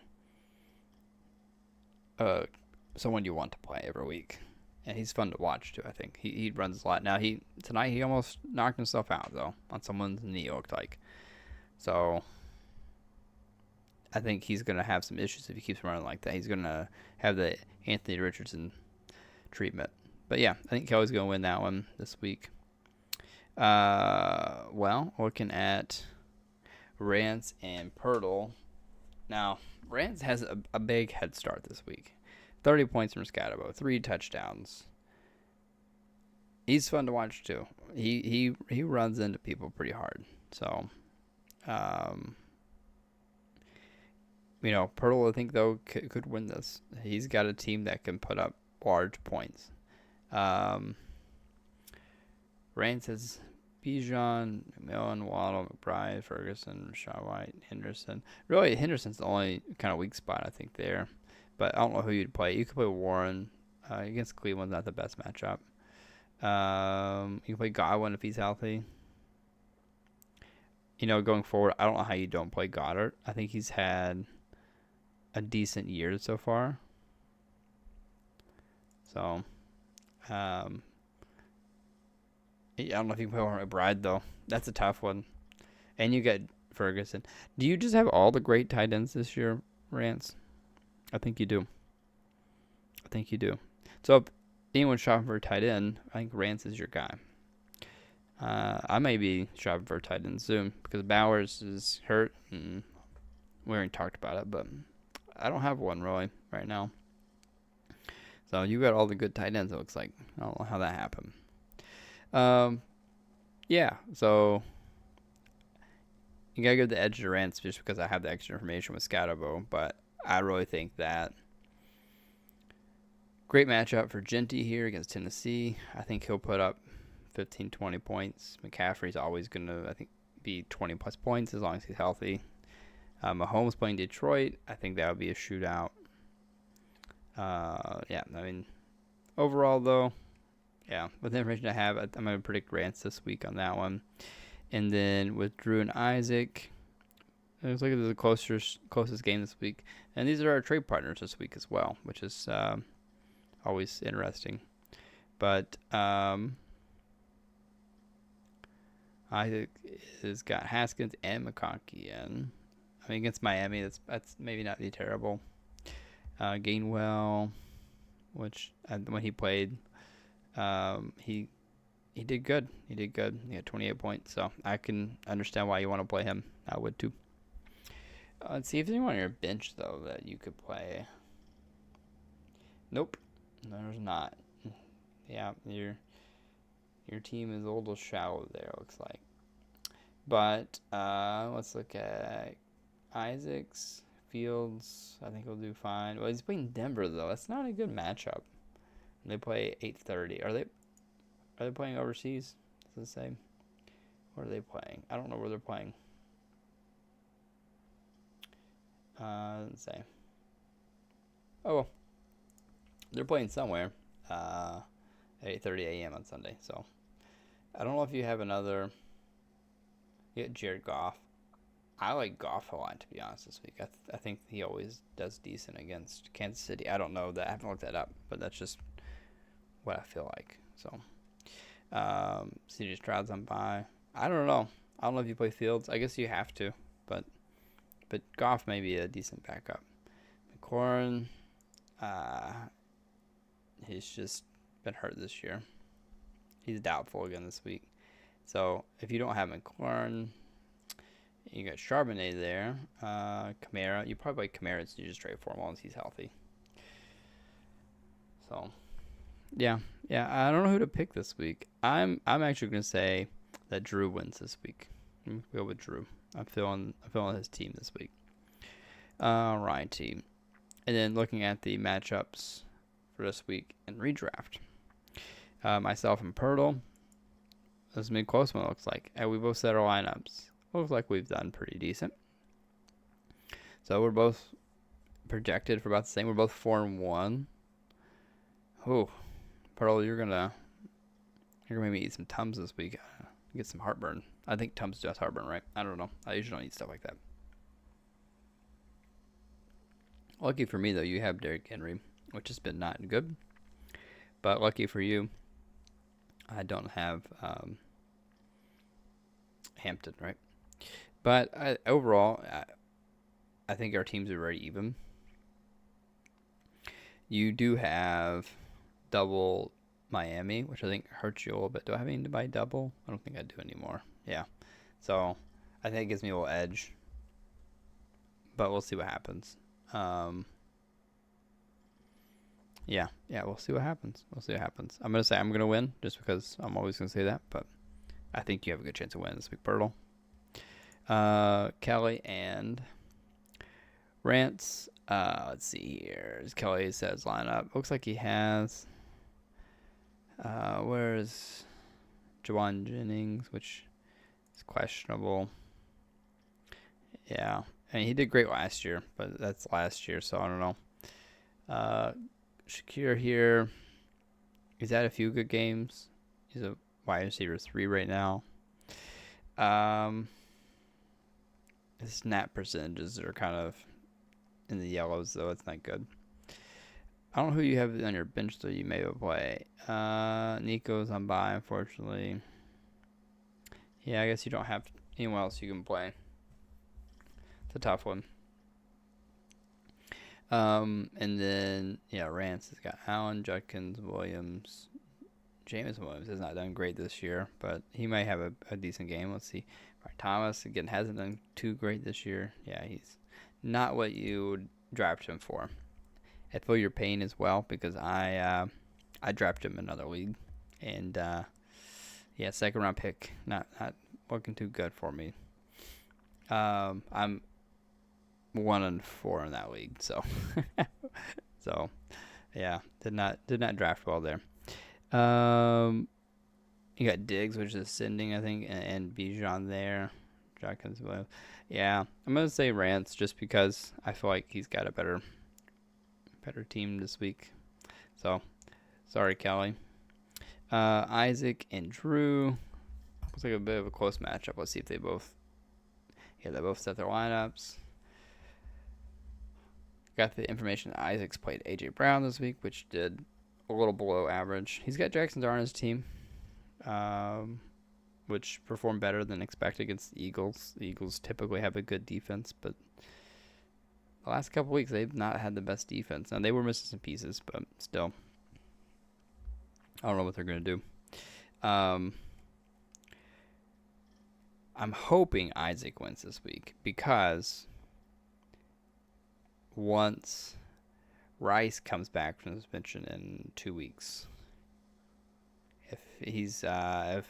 someone you want to play every week, and he's fun to watch too. I think he runs a lot. Now tonight he almost knocked himself out though on someone's knee. It looked like so. I think he's going to have some issues if he keeps running like that. He's going to have the Anthony Richardson treatment. But, yeah, I think Kelly's going to win that one this week. Well, looking at Rance and Pirtle. Now, Rance has a big head start this week. 30 points from Scatterbo, 3 touchdowns. He's fun to watch, too. He runs into people pretty hard. So, Pirtle, I think, though, could win this. He's got a team that can put up large points. Rance has Bijan, McMillan, Waddle, McBride, Ferguson, Rashad White, Henderson. Really, Henderson's the only kind of weak spot I think there. But I don't know who you'd play. You could play Warren against Cleveland's not the best matchup. You can play Godwin if he's healthy. Going forward, I don't know how you don't play Goddard. I think he's had a decent year so far. So, I don't know if you can play Warren McBride, though. That's a tough one. And you get Ferguson. Do you just have all the great tight ends this year, Rance? I think you do. So if anyone's shopping for a tight end, I think Rance is your guy. I may be shopping for a tight end soon because Bowers is hurt, and we already talked about it, but I don't have one really right now. So you got all the good tight ends, it looks like. I don't know how that happened. Yeah, so you gotta give the edge to Rance just because I have the extra information with Scatterbo, but I really think that great matchup for Genty here against Tennessee. I think he'll put up 15, 20 points. McCaffrey's always going to, I think, be 20-plus points as long as he's healthy. Mahomes playing Detroit. I think that would be a shootout. Overall, though, with the information I have, I'm going to predict Rance this week on that one. And then with Drew and Isaac, it looks like it's the closest game this week. And these are our trade partners this week as well, which is always interesting. But Isaac has got Haskins and McConkey in. I mean, against Miami, that's maybe not be terrible. Gainwell, which when he played, he did good. He had 28 points, so I can understand why you want to play him. I would too. Let's see if there's anyone on your bench though that you could play. Nope, there's not. Yeah, your team is a little shallow there, looks like. But let's look at Isaacs, Fields. I think he'll do fine. Well, he's playing Denver though. That's not a good matchup. They play 8:30. Are they playing overseas? Does it say? Where are they playing? I don't know where they're playing. Doesn't say. Oh well. They're playing somewhere. At 8:30 a.m. on Sunday. So I don't know if you have another. You get Jared Goff. I like Goff a lot, to be honest, this week. I think he always does decent against Kansas City. I don't know that. I haven't looked that up, but that's just what I feel like. So CJ Stroud's on bye. I don't know. I don't know if you play Fields. I guess you have to, but Goff may be a decent backup. McLaurin, he's just been hurt this year. He's doubtful again this week. So if you don't have McLaurin, you got Charbonnet there. Kamara. You probably play Kamara, so you just trade for him once he's healthy. So, yeah. I don't know who to pick this week. I'm actually gonna say that Drew wins this week. I'm gonna go with Drew. I'm feeling his team this week. All right, team. And then looking at the matchups for this week in redraft. Myself and Pirtle. This is a close one, it looks like. And we both set our lineups. Looks like we've done pretty decent. So we're both projected for about the same. We're both 4-1. Oh, Pearl, you're gonna make me eat some Tums this week. Get some heartburn. I think Tums just heartburn, right? I don't know. I usually don't eat stuff like that. Lucky for me though, you have Derrick Henry, which has been not good. But lucky for you, I don't have Hampton, right? But overall, I think our teams are very even. You do have double Miami, which I think hurts you a little bit. Do I have any to buy double? I don't think I do anymore. Yeah. So I think it gives me a little edge. But we'll see what happens. Yeah, we'll see what happens. I'm going to say I'm going to win just because I'm always going to say that. But I think you have a good chance of winning this week, Pirtle. Kelly and Rance. Let's see here. Kelly says lineup. Looks like he has Where's Jawan Jennings, which is questionable. Yeah, and he did great last year, but that's last year, so I don't know. Shakir here. He's had a few good games. He's a wide receiver 3 right now. His snap percentages are kind of in the yellows, though. It's not good. I don't know who you have on your bench, though. You may play. Nico's on bye, unfortunately. Yeah, I guess you don't have anyone else you can play. It's a tough one. And then, Rance has got Allen, Judkins, Williams. Jameson Williams has not done great this year, but he might have a decent game. Let's see. Brian Thomas, again, hasn't done too great this year. Yeah, he's not what you would draft him for. I feel your pain as well because I drafted him in another league. And, second round pick, not looking too good for me. I'm 1-4 in that league, so yeah, did not draft well there. You got Diggs, which is ascending, I think, and Bijan there. Judkins, yeah, I'm gonna say Rance just because I feel like he's got a better team this week. So, sorry, Kelly. Isaac and Drew. Looks like a bit of a close matchup. Let's see if they both set their lineups. Got the information that Isaac's played A.J. Brown this week, which did a little below average. He's got Jackson Dart on his team, which performed better than expected against the Eagles. The Eagles typically have a good defense, but the last couple weeks they've not had the best defense. Now, they were missing some pieces, but still, I don't know what they're going to do. I'm hoping Isaac wins this week because once Rice comes back from suspension in 2 weeks, if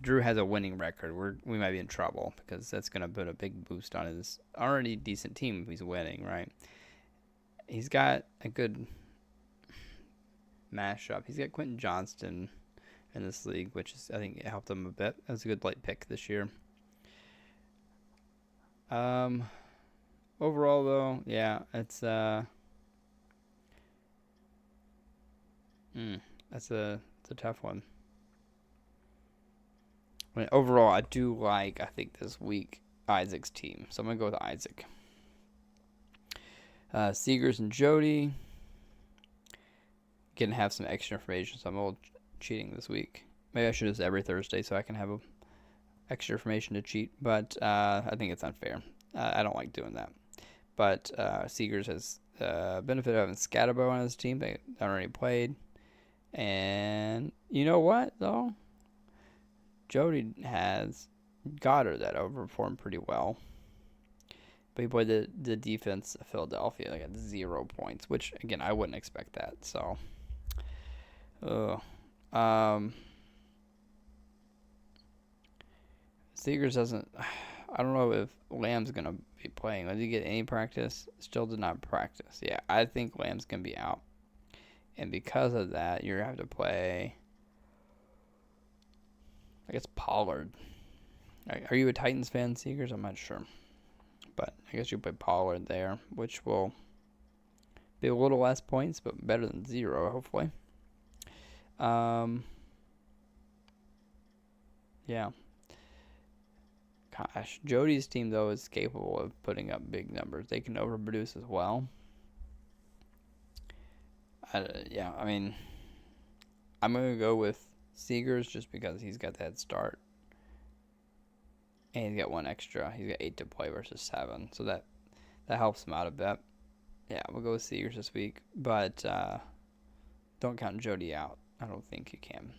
Drew has a winning record, we might be in trouble because that's going to put a big boost on his already decent team if he's winning, right? He's got a good mashup. He's got Quentin Johnston in this league, which is, I think, it helped him a bit. That was a good late pick this year. Overall, though, yeah, it's that's a tough one. I mean, overall, I do like, I think, this week, Isaac's team. So I'm going to go with Isaac. Seegers and Jody. Gonna have some extra information, so I'm a little cheating this week. Maybe I should do this every Thursday so I can have extra information to cheat, but I think it's unfair. I don't like doing that. But Seegers has benefit of having Scatterbo on his team. They already played. And you know what, though? Jody has Goddard that overperformed pretty well. But he played the defense of Philadelphia. They got 0 points, which, again, I wouldn't expect that. So, Seegers doesn't... I don't know if Lamb's going to be playing. Did he get any practice? Still did not practice. Yeah, I think Lamb's going to be out. And because of that, you have to play, I guess, Pollard. Are you a Titans fan, Seegers? I'm not sure. But I guess you play Pollard there, which will be a little less points, but better than 0, hopefully. Yeah. Gosh, Jody's team, though, is capable of putting up big numbers. They can overproduce as well. I mean, I'm going to go with Seegers just because he's got that start. And he's got 1 extra. He's got 8 to play versus 7. So that helps him out a bit. Yeah, we'll go with Seegers this week. But don't count Jody out. I don't think you can.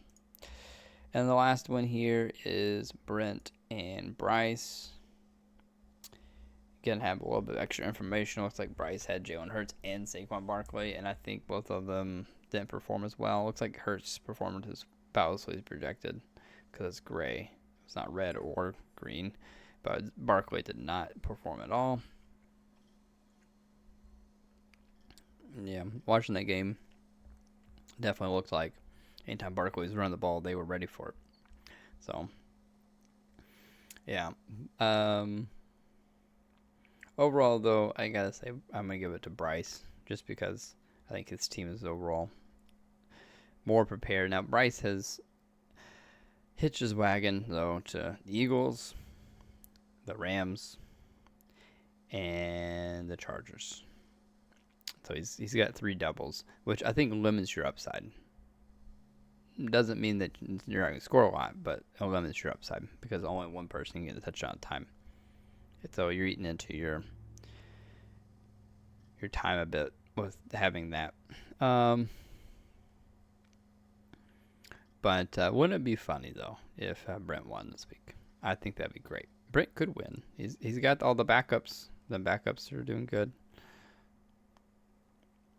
And the last one here is Brent and Bryce. Again, have a little bit of extra information. Looks like Bryce had Jalen Hurts and Saquon Barkley, and I think both of them didn't perform as well. Looks like Hurts' performance is about as projected because it's gray. It's not red or green, but Barkley did not perform at all. Yeah, watching that game definitely looked like anytime Barkley was running the ball, they were ready for it. So, yeah. Overall, though, I gotta say I'm gonna give it to Bryce just because I think his team is overall more prepared. Now, Bryce has hitched his wagon though to the Eagles, the Rams, and the Chargers. So he's got 3 doubles, which I think limits your upside. Doesn't mean that you're not going to score a lot, but it limits your upside because only one person can get a touchdown time. So you're eating into your time a bit with having that. But wouldn't it be funny though if Brent won this week? I think that'd be great. Brent could win. He's got all the backups. The backups are doing good.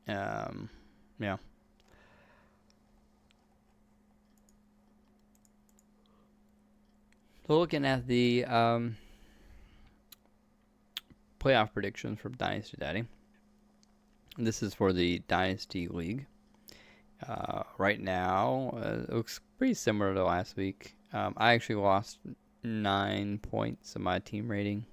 Yeah. So looking at the playoff predictions from Dynasty Daddy. This is for the Dynasty League. Right now, it looks pretty similar to last week. I actually lost 9 points in my team rating,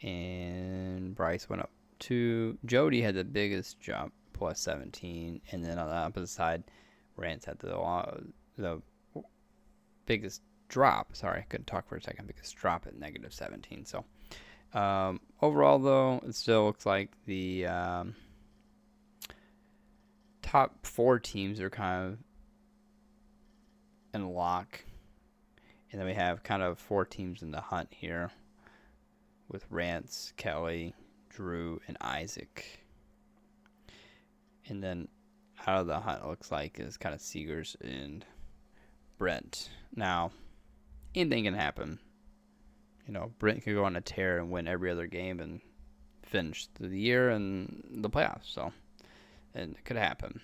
and Bryce went up 2. Jody had the biggest jump, plus 17, and then on the opposite side, Rance had the biggest drop. Sorry, I couldn't talk for a second. Biggest drop at negative 17. So overall, though, it still looks like the top 4 teams are kind of in lock. And then we have kind of 4 teams in the hunt here with Rance, Kelly, Drew, and Isaac. And then out of the hunt, it looks like is kind of Seegers and Brent. Now, anything can happen. You know, Brent could go on a tear and win every other game and finish the year and the playoffs. So, and it could happen.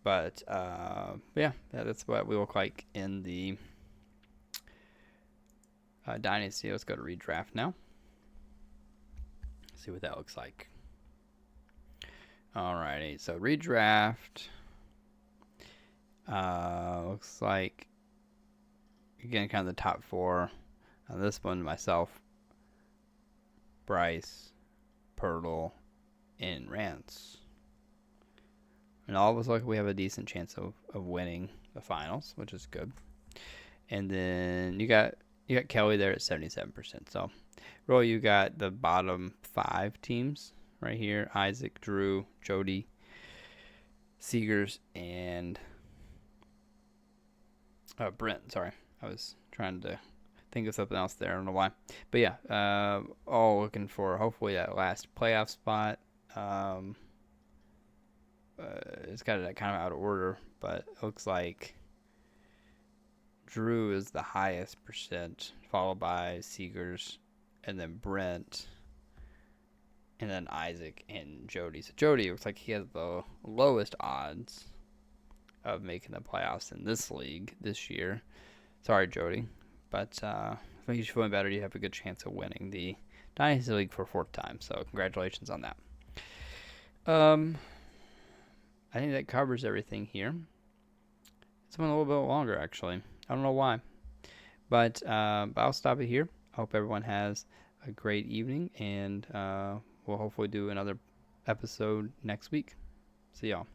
But, yeah, that's what we look like in the Dynasty. Let's go to redraft now. See what that looks like. Alrighty, so redraft. Looks like, again, kind of the top 4. This one, myself, Bryce, Pirtle, and Rance. And all of us look like we have a decent chance of winning the finals, which is good. And then you got Kelly there at 77%. So, Roy, you got the bottom 5 teams right here: Isaac, Drew, Jody, Seegers, and Brent. Sorry, I was trying to think of something else there. I don't know why. But yeah, all looking for hopefully that last playoff spot. It's got it kind of out of order, but it looks like Drew is the highest percent, followed by Seegers, and then Brent, and then Isaac and Jody. So Jody looks like he has the lowest odds of making the playoffs in this league this year. Sorry, Jody, but I think you should feel better. You have a good chance of winning the Dynasty League for 4th time. So congratulations on that. I think that covers everything here. It's been a little bit longer, actually. I don't know why. But I'll stop it here. I hope everyone has a great evening, and we'll hopefully do another episode next week. See y'all.